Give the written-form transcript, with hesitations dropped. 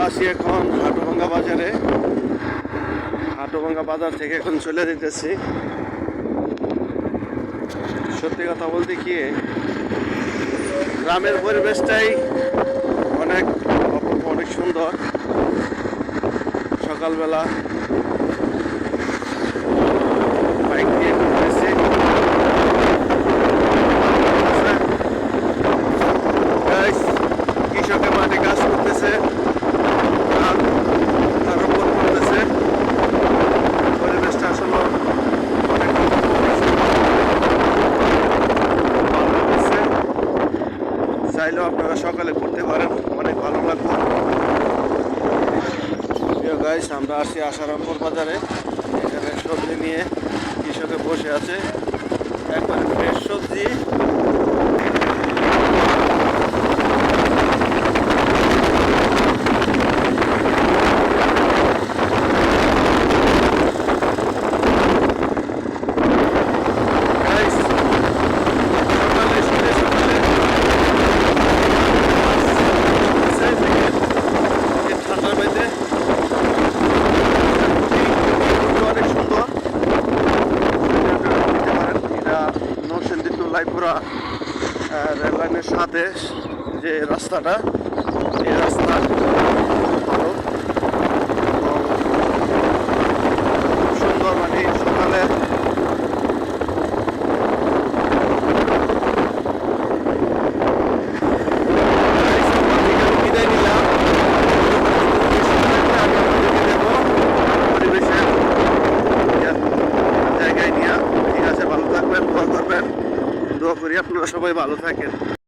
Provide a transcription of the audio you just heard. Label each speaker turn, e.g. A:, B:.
A: আছি এখন হাটুভাঙ্গা বাজারে। হাটুভাঙ্গা বাজার থেকে এখন চলে যেতেছি। সত্যি কথা বলতে কি, গ্রামের পরিবেশটাই অনেক অপূর্ব, অনেক সুন্দর। সকালবেলা বাইক দিয়ে ঘুরতেছি। কৃষকের মাঠে কাজ করতেছে, তার উপর করতেছে। পরিবেশটা আসলে অনেক ভালো লাগছে। চাইলেও আপনারা সকালে করতে পারেন, অনেক ভালো লাগবে। প্রিয় গাইস, আমরা আসি আশারামপুর বাজারে। এখানে সবজি নিয়ে কৃষকে বসে আছে, একবারে ফ্রেশ সবজি। লাইপুরা রেললাইনের সাথে যে রাস্তাটা, এই রাস্তা ভালো, খুব সুন্দর। মানে সকালে বিদায় নিলাম। পরিবেশের জায়গায় নিয়ে। ঠিক আছে, ভালো থাকবেন, দোয়া করবেন। দোয়া করি আপনারা সবাই ভালো থাকেন।